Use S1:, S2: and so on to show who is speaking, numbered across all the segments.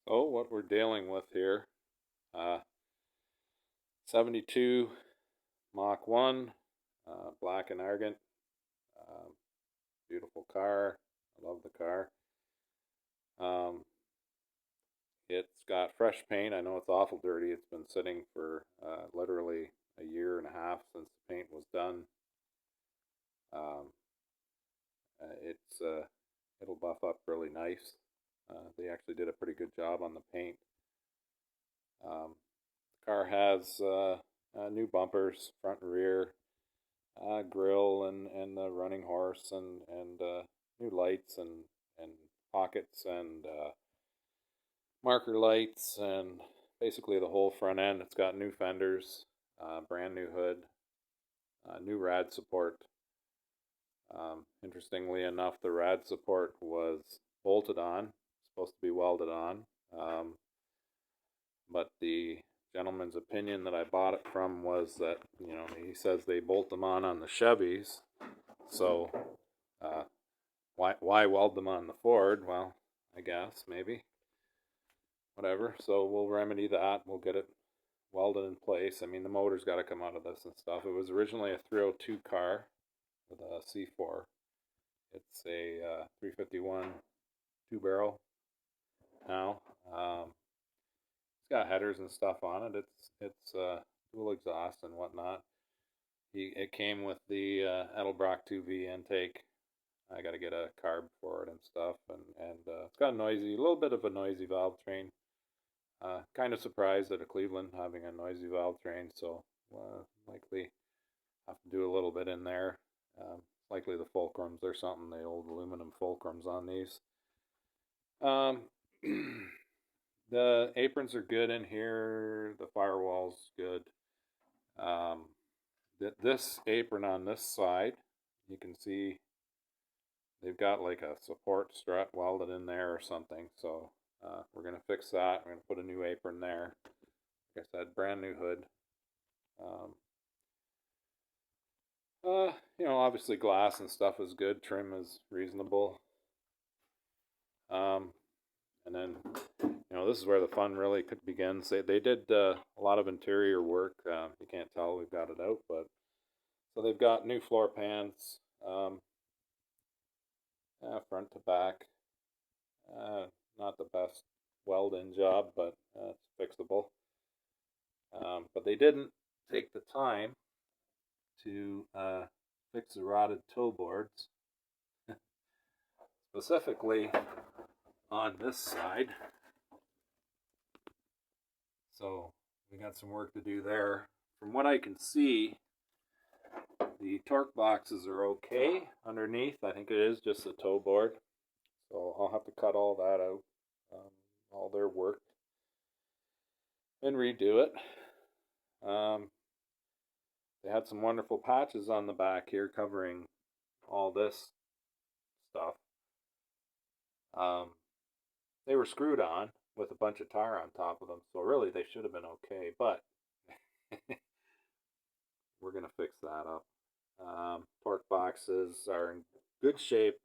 S1: So what we're dealing with here, uh, 72 Mach 1, black and argent, um, beautiful car. I love the car. Um, it's got fresh paint. I know it's awful dirty. It's been sitting for literally a year and a half since the paint was done. Um, it'll buff up really nice. They actually did a pretty good job on the paint. The car has new bumpers, front and rear, grill and the running horse and new lights and pockets and marker lights and basically the whole front end. It's got new fenders, brand new hood, new rad support. Interestingly enough, the rad support was bolted on, supposed to be welded on, but the gentleman's opinion that I bought it from was that, he says they bolt them on the Chevys, so why weld them on the Ford? Well, I guess, maybe, whatever. So we'll remedy that. We'll get it welded in place. I mean, the motor's got to come out of this and stuff. It was originally a 302 car with a C4. It's a 351 two-barrel now. It's got headers and stuff on it. It's dual exhaust and whatnot. It came with the Edelbrock 2V intake. I got to get a carb for it and stuff, and it's got a little bit of a noisy valve train. Kind of surprised at a Cleveland having a noisy valve train, so likely have to do a little bit in there. Likely the fulcrums or something, the old aluminum fulcrums on these. The aprons are good in here. The firewall's good. This apron on this side, you can see they've got like a support strut welded in there or something. So we're going to fix that. We're going to put a new apron there. Like I said, brand new hood. Obviously glass and stuff is good. Trim is reasonable. And then, this is where the fun really begins. They did a lot of interior work. You can't tell we've got it out, but so they've got new floor pans, front to back. Not the best weld-in job, but it's fixable. But they didn't take the time to fix the rotted toe boards, specifically on this side. So we got some work to do there. From what I can see, the torque boxes are okay underneath. I think it is just the toe board. So I'll have to cut all that out, all their work, and redo it. They had some wonderful patches on the back here covering all this stuff. They were screwed on with a bunch of tire on top of them, so really they should have been okay, but we're going to fix that up. Torque boxes are in good shape,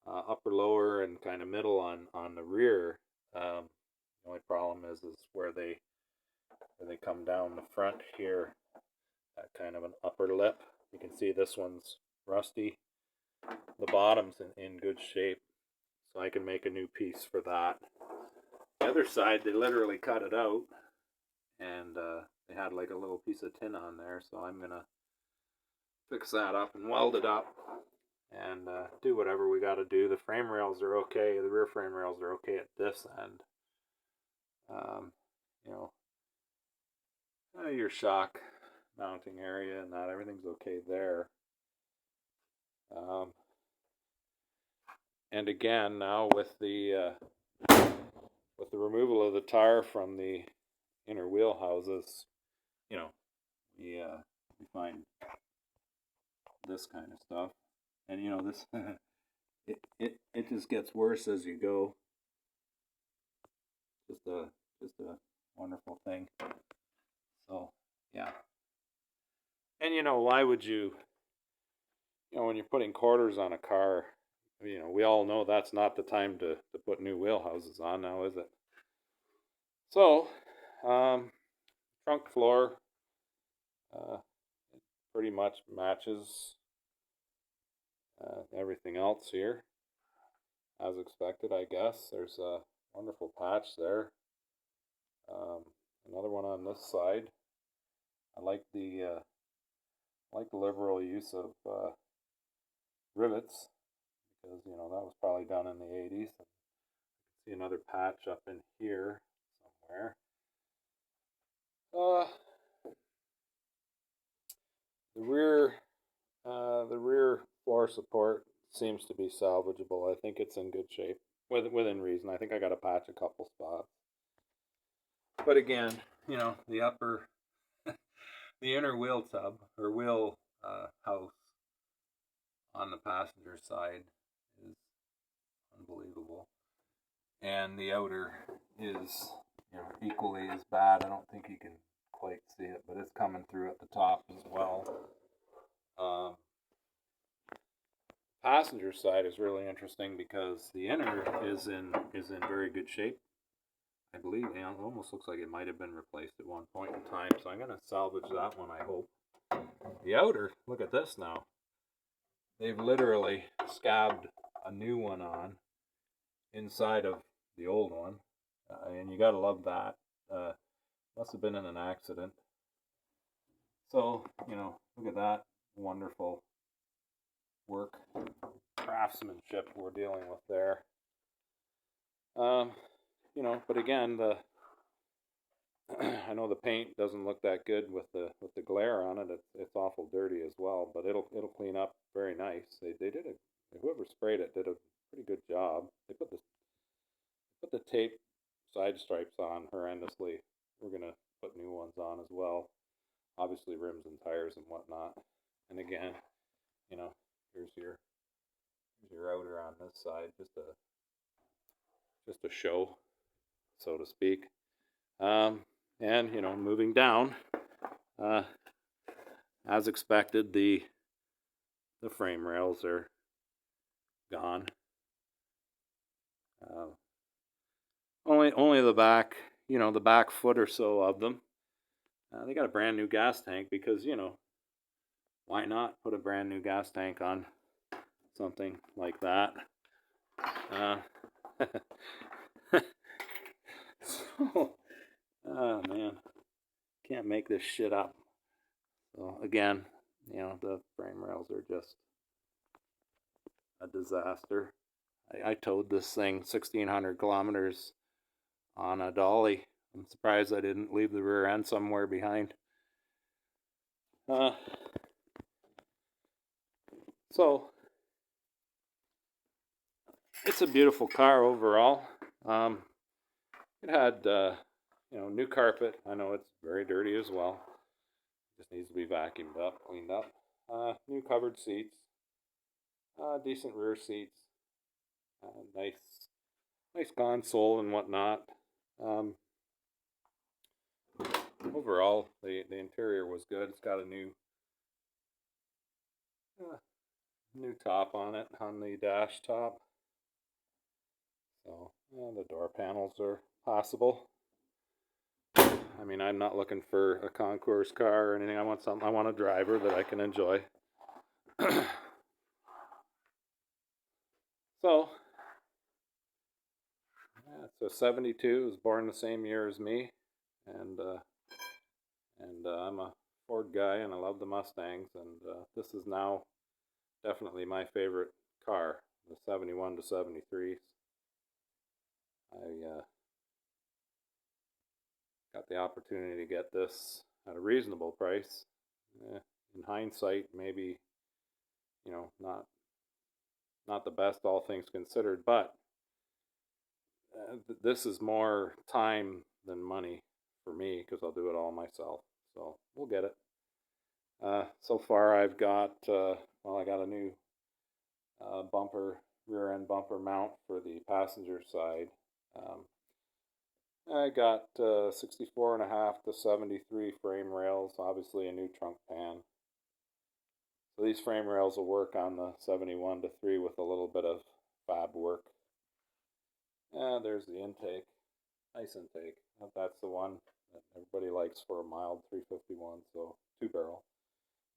S1: upper, lower, and kind of middle on the rear. The only problem is where they come down the front here, that kind of an upper lip. You can see this one's rusty. The bottom's in good shape, so I can make a new piece for that. The other side, they literally cut it out, and they had like a little piece of tin on there, so I'm gonna fix that up and weld it up and do whatever we got to do. The frame rails are okay. The rear frame rails are okay at this end. Your shock mounting area and that, everything's okay there. And again, now with the removal of the tire from the inner wheel houses, we find this kind of stuff, and this it just gets worse as you go. Just a wonderful thing. So yeah, and why would you? When you're putting quarters on a car, we all know that's not the time to put new wheel houses on now, is it? So, trunk floor pretty much matches everything else here, as expected, I guess. There's a wonderful patch there. Another one on this side. I like the liberal use of rivets because that was probably done in the 80s. See another patch up in here somewhere. Uh, the rear floor support seems to be salvageable. I think it's in good shape within reason. I think I got to patch a couple spots. But again, the upper, the inner wheel tub or wheel house on the passenger side is unbelievable, and the outer is equally as bad. I don't think you can quite see it, but it's coming through at the top as well. Passenger side is really interesting because the inner is in very good shape. I believe it almost looks like it might have been replaced at one point in time, so I'm going to salvage that one, I hope. The outer, look at this now. They've literally scabbed a new one on inside of the old one, and you gotta love that. Must have been in an accident. So, look at that wonderful work, craftsmanship we're dealing with there. But again, I know the paint doesn't look that good with the glare on it. It's awful dirty as well, but it'll clean up very nice. They did whoever sprayed it did a pretty good job. They put the tape side stripes on horrendously. We're gonna put new ones on as well. Obviously rims and tires and whatnot. And again, here's your outer on this side, just a show, so to speak. And moving down, as expected, the frame rails are gone. Only the back, the back foot or so of them. They got a brand new gas tank because why not put a brand new gas tank on something like that? So, oh man, can't make this shit up. So again, the frame rails are just a disaster. I towed this thing 1,600 kilometers on a dolly. I'm surprised I didn't leave the rear end somewhere behind. So it's a beautiful car overall. It had new carpet. I know it's very dirty as well. Just needs to be vacuumed up, cleaned up. New covered seats. Decent rear seats. Nice console and whatnot. Overall, the interior was good. It's got a new top on it, on the dash top. So the door panels are possible. I mean, I'm not looking for a concours car or anything. I want a driver that I can enjoy. So, so 72, was born the same year as me, and I'm a Ford guy, and I love the Mustangs, and this is now definitely my favorite car, the 71 to 73s. I got the opportunity to get this at a reasonable price. In hindsight, maybe not the best, all things considered, but this is more time than money for me because I'll do it all myself. So we'll get it. So far, I've got I got a new rear end bumper mount for the passenger side. I got 64.5 to 73 frame rails, obviously a new trunk pan. So these frame rails will work on the 71 to 3 with a little bit of fab work. There's the intake. Ice intake. That's the one that everybody likes for a mild 351, so 2-barrel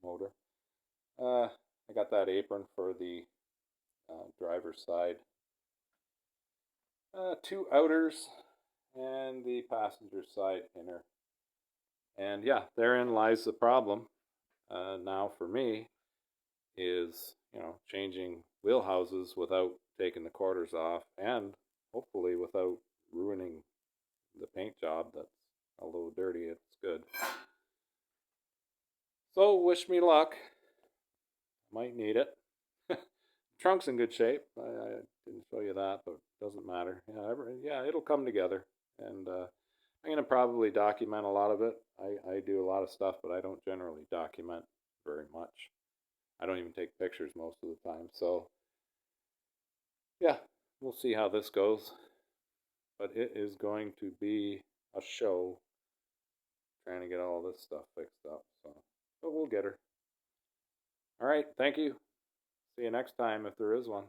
S1: motor. I got that apron for the driver's side. 2 outers and the passenger side inner. And yeah, therein lies the problem. Now for me is, changing wheel houses without taking the quarters off, and hopefully without ruining the paint job that's a little dirty. It's good. So wish me luck. Might need it. Trunk's in good shape. I didn't show you that, but it doesn't matter. Yeah, it'll come together. And I'm going to probably document a lot of it. I do a lot of stuff, but I don't generally document very much. I don't even take pictures most of the time. So, yeah, we'll see how this goes. But it is going to be a show trying to get all this stuff fixed up. So, but we'll get her. All right, thank you. See you next time if there is one.